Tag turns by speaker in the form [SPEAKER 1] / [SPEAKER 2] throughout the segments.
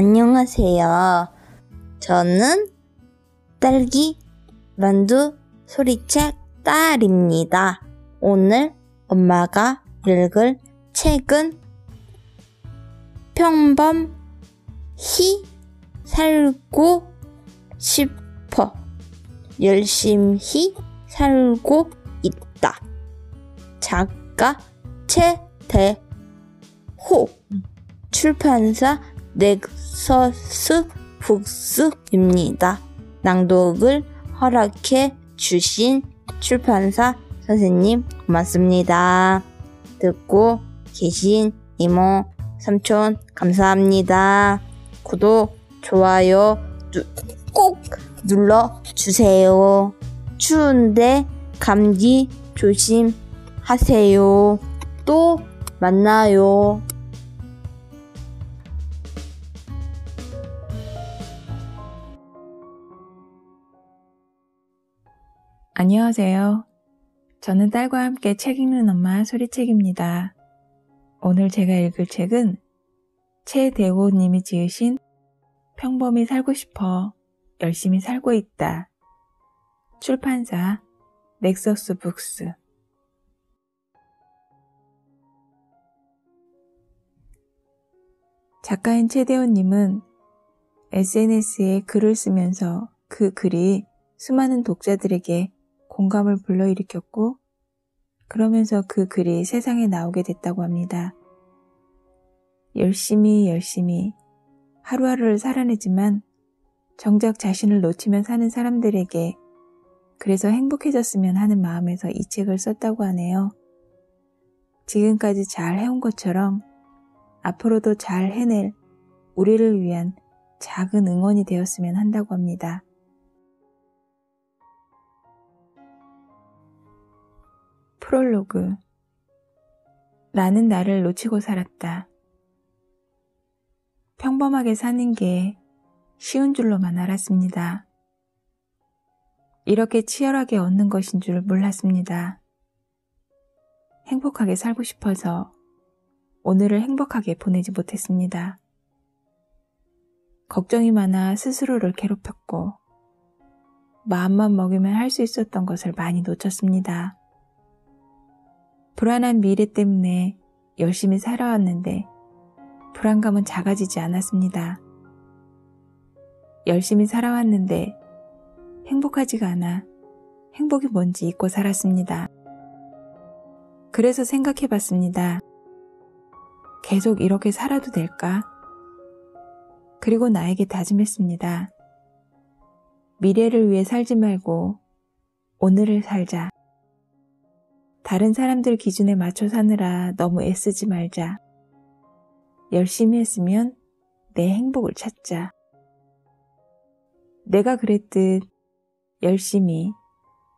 [SPEAKER 1] 안녕하세요. 저는 딸기 만두 소리책 딸입니다. 오늘 엄마가 읽을 책은 평범히 살고 싶어. 열심히 살고 있다. 작가 최대호. 출판사 넥서스 북스입니다. 낭독을 허락해 주신 출판사 선생님 고맙습니다. 듣고 계신 이모, 삼촌 감사합니다. 구독, 좋아요 꼭 눌러주세요. 추운데 감기 조심하세요. 또 만나요.
[SPEAKER 2] 안녕하세요. 저는 딸과 함께 책 읽는 엄마 소리책입니다. 오늘 제가 읽을 책은 최대호 님이 지으신 평범히 살고 싶어 열심히 살고 있다. 출판사 넥서스 북스. 작가인 최대호 님은 SNS에 글을 쓰면서 그 글이 수많은 독자들에게 공감을 불러일으켰고, 그러면서 그 글이 세상에 나오게 됐다고 합니다. 열심히 하루하루를 살아내지만 정작 자신을 놓치며 사는 사람들에게 그래서 행복해졌으면 하는 마음에서 이 책을 썼다고 하네요. 지금까지 잘 해온 것처럼 앞으로도 잘 해낼 우리를 위한 작은 응원이 되었으면 한다고 합니다. 프롤로그. 나는 나를 놓치고 살았다. 평범하게 사는 게 쉬운 줄로만 알았습니다. 이렇게 치열하게 얻는 것인 줄 몰랐습니다. 행복하게 살고 싶어서 오늘을 행복하게 보내지 못했습니다. 걱정이 많아 스스로를 괴롭혔고 마음만 먹으면 할 수 있었던 것을 많이 놓쳤습니다. 불안한 미래 때문에 열심히 살아왔는데 불안감은 작아지지 않았습니다. 열심히 살아왔는데 행복하지가 않아 행복이 뭔지 잊고 살았습니다. 그래서 생각해봤습니다. 계속 이렇게 살아도 될까? 그리고 나에게 다짐했습니다. 미래를 위해 살지 말고 오늘을 살자. 다른 사람들 기준에 맞춰 사느라 너무 애쓰지 말자. 열심히 했으면 내 행복을 찾자. 내가 그랬듯 열심히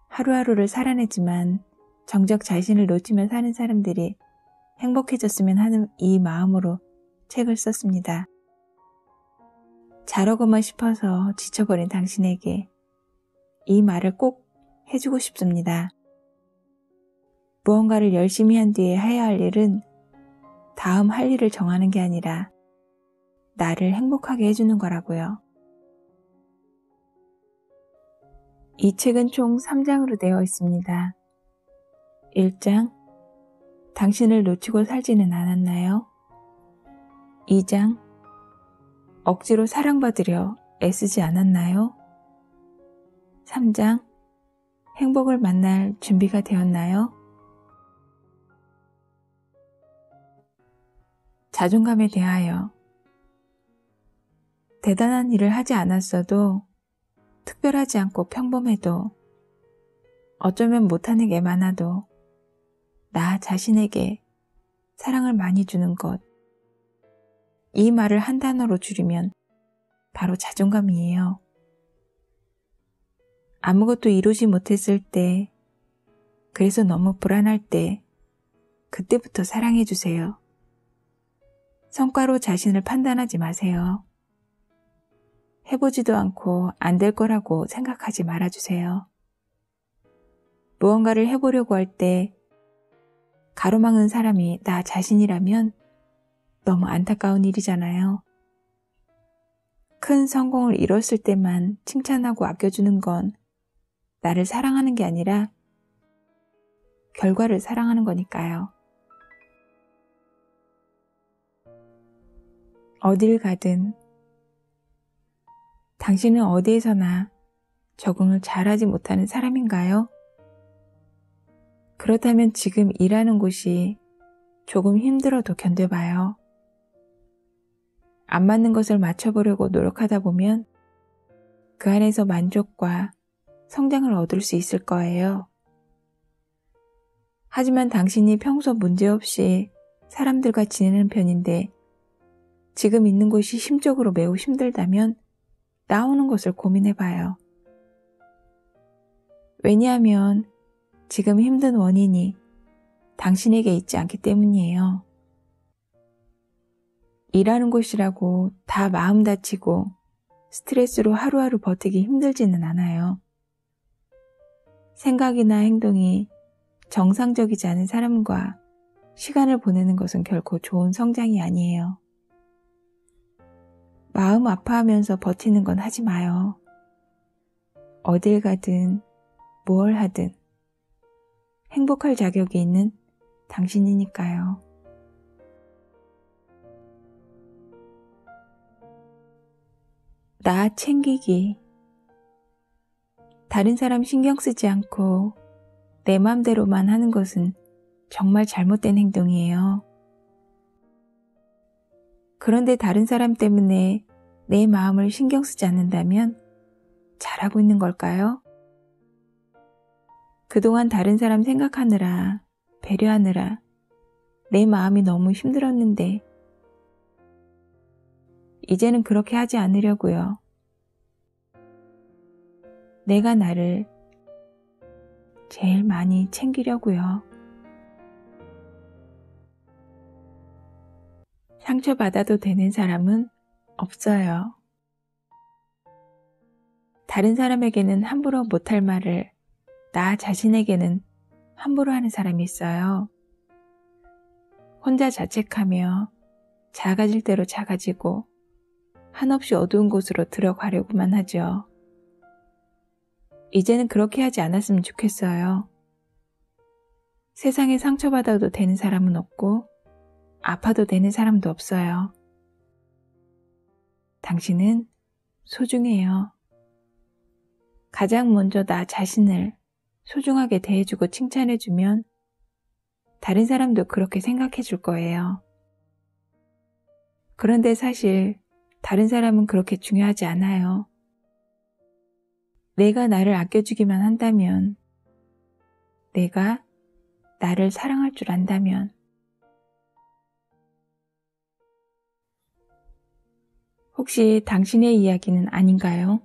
[SPEAKER 2] 하루하루를 살아내지만 정작 자신을 놓치며 사는 사람들이 행복해졌으면 하는 이 마음으로 책을 썼습니다. 자려고만 싶어서 지쳐버린 당신에게 이 말을 꼭 해주고 싶습니다. 무언가를 열심히 한 뒤에 해야 할 일은 다음 할 일을 정하는 게 아니라 나를 행복하게 해주는 거라고요. 이 책은 총 3장으로 되어 있습니다. 1장, 당신을 놓치고 살지는 않았나요? 2장, 억지로 사랑받으려 애쓰지 않았나요? 3장, 행복을 만날 준비가 되었나요? 자존감에 대하여. 대단한 일을 하지 않았어도, 특별하지 않고 평범해도, 어쩌면 못하는 게 많아도 나 자신에게 사랑을 많이 주는 것. 이 말을 한 단어로 줄이면 바로 자존감이에요. 아무것도 이루지 못했을 때, 그래서 너무 불안할 때, 그때부터 사랑해주세요. 성과로 자신을 판단하지 마세요. 해보지도 않고 안 될 거라고 생각하지 말아주세요. 무언가를 해보려고 할 때 가로막는 사람이 나 자신이라면 너무 안타까운 일이잖아요. 큰 성공을 이뤘을 때만 칭찬하고 아껴주는 건 나를 사랑하는 게 아니라 결과를 사랑하는 거니까요. 어딜 가든 당신은 어디에서나 적응을 잘하지 못하는 사람인가요? 그렇다면 지금 일하는 곳이 조금 힘들어도 견뎌봐요. 안 맞는 것을 맞춰보려고 노력하다 보면 그 안에서 만족과 성장을 얻을 수 있을 거예요. 하지만 당신이 평소 문제없이 사람들과 지내는 편인데 지금 있는 곳이 심적으로 매우 힘들다면 나오는 것을 고민해봐요. 왜냐하면 지금 힘든 원인이 당신에게 있지 않기 때문이에요. 일하는 곳이라고 다 마음 다치고 스트레스로 하루하루 버티기 힘들지는 않아요. 생각이나 행동이 정상적이지 않은 사람과 시간을 보내는 것은 결코 좋은 성장이 아니에요. 마음 아파하면서 버티는 건 하지 마요. 어딜 가든 뭘 하든 행복할 자격이 있는 당신이니까요. 나 챙기기. 다른 사람 신경 쓰지 않고 내 맘대로만 하는 것은 정말 잘못된 행동이에요. 그런데 다른 사람 때문에 내 마음을 신경 쓰지 않는다면 잘하고 있는 걸까요? 그동안 다른 사람 생각하느라, 배려하느라 내 마음이 너무 힘들었는데 이제는 그렇게 하지 않으려고요. 내가 나를 제일 많이 챙기려고요. 상처받아도 되는 사람은 없어요. 다른 사람에게는 함부로 못할 말을 나 자신에게는 함부로 하는 사람이 있어요. 혼자 자책하며 작아질 대로 작아지고 한없이 어두운 곳으로 들어가려고만 하죠. 이제는 그렇게 하지 않았으면 좋겠어요. 세상에 상처받아도 되는 사람은 없고 아파도 되는 사람도 없어요. 당신은 소중해요. 가장 먼저 나 자신을 소중하게 대해주고 칭찬해주면 다른 사람도 그렇게 생각해줄 거예요. 그런데 사실 다른 사람은 그렇게 중요하지 않아요. 내가 나를 아껴주기만 한다면, 내가 나를 사랑할 줄 안다면, 혹시 당신의 이야기는 아닌가요?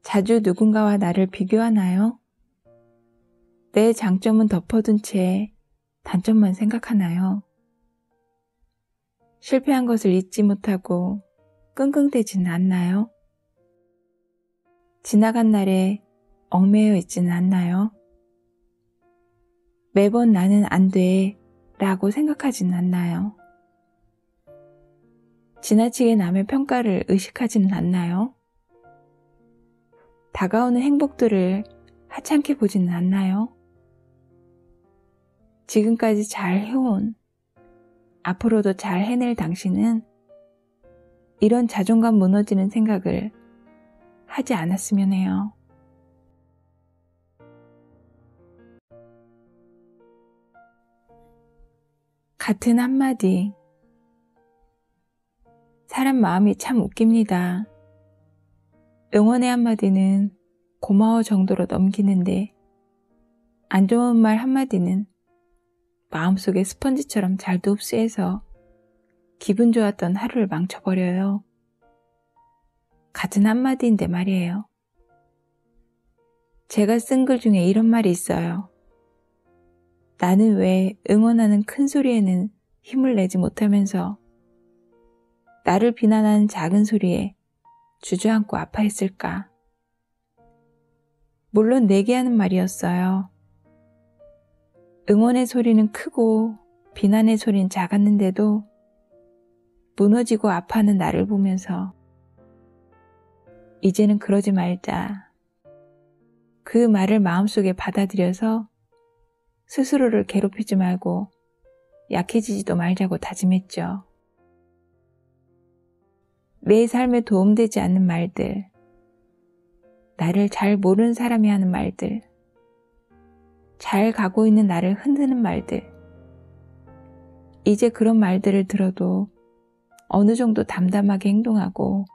[SPEAKER 2] 자주 누군가와 나를 비교하나요? 내 장점은 덮어둔 채 단점만 생각하나요? 실패한 것을 잊지 못하고 끙끙대지는 않나요? 지나간 날에 얽매여 있지는 않나요? 매번 나는 안 돼 라고 생각하지는 않나요? 지나치게 남의 평가를 의식하지는 않나요? 다가오는 행복들을 하찮게 보지는 않나요? 지금까지 잘 해온, 앞으로도 잘 해낼 당신은 이런 자존감 무너지는 생각을 하지 않았으면 해요. 같은 한마디. 사람 마음이 참 웃깁니다. 응원의 한마디는 고마워 정도로 넘기는데 안 좋은 말 한마디는 마음속에 스펀지처럼 잘도 흡수해서 기분 좋았던 하루를 망쳐버려요. 같은 한마디인데 말이에요. 제가 쓴 글 중에 이런 말이 있어요. 나는 왜 응원하는 큰 소리에는 힘을 내지 못하면서 나를 비난하는 작은 소리에 주저앉고 아파했을까? 물론 내게 하는 말이었어요. 응원의 소리는 크고 비난의 소리는 작았는데도 무너지고 아파하는 나를 보면서 이제는 그러지 말자. 그 말을 마음속에 받아들여서 스스로를 괴롭히지 말고 약해지지도 말자고 다짐했죠. 내 삶에 도움되지 않는 말들, 나를 잘 모르는 사람이 하는 말들, 잘 가고 있는 나를 흔드는 말들, 이제 그런 말들을 들어도 어느 정도 담담하게 행동하고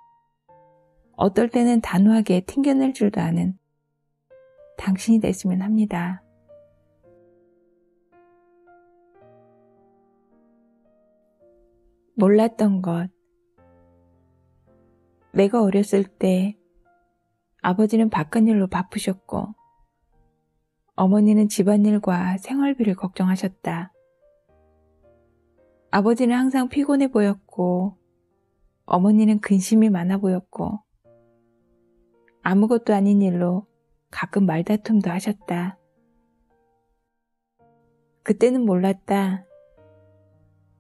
[SPEAKER 2] 어떨 때는 단호하게 튕겨낼 줄도 아는 당신이 됐으면 합니다. 몰랐던 것. 내가 어렸을 때 아버지는 바깥일로 바쁘셨고 어머니는 집안일과 생활비를 걱정하셨다. 아버지는 항상 피곤해 보였고 어머니는 근심이 많아 보였고 아무것도 아닌 일로 가끔 말다툼도 하셨다. 그때는 몰랐다.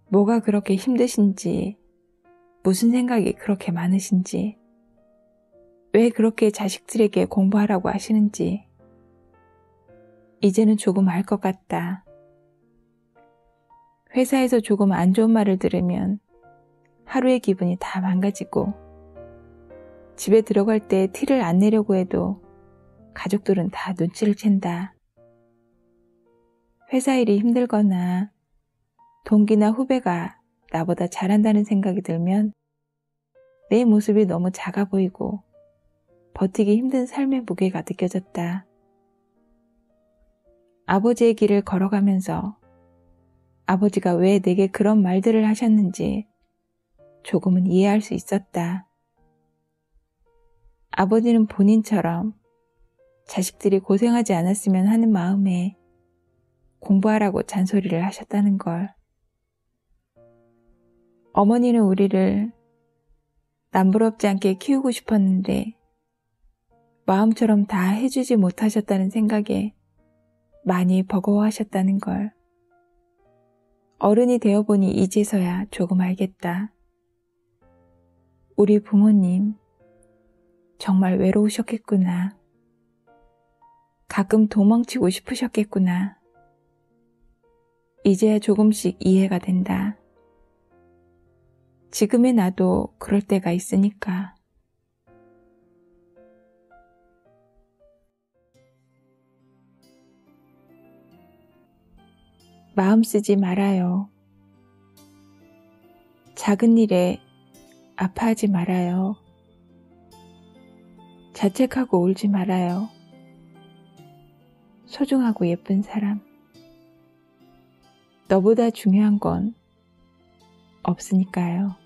[SPEAKER 2] 뭐가 그렇게 힘드신지, 무슨 생각이 그렇게 많으신지, 왜 그렇게 자식들에게 공부하라고 하시는지. 이제는 조금 알 것 같다. 회사에서 조금 안 좋은 말을 들으면 하루의 기분이 다 망가지고 집에 들어갈 때 티를 안 내려고 해도 가족들은 다 눈치를 챈다. 회사 일이 힘들거나 동기나 후배가 나보다 잘한다는 생각이 들면 내 모습이 너무 작아 보이고 버티기 힘든 삶의 무게가 느껴졌다. 아버지의 길을 걸어가면서 아버지가 왜 내게 그런 말들을 하셨는지 조금은 이해할 수 있었다. 아버지는 본인처럼 자식들이 고생하지 않았으면 하는 마음에 공부하라고 잔소리를 하셨다는 걸. 어머니는 우리를 남부럽지 않게 키우고 싶었는데 마음처럼 다 해주지 못하셨다는 생각에 많이 버거워하셨다는 걸. 어른이 되어보니 이제서야 조금 알겠다. 우리 부모님 정말 외로우셨겠구나. 가끔 도망치고 싶으셨겠구나. 이제야 조금씩 이해가 된다. 지금의 나도 그럴 때가 있으니까. 마음 쓰지 말아요. 작은 일에 아파하지 말아요. 자책하고 울지 말아요. 소중하고 예쁜 사람. 너보다 중요한 건 없으니까요.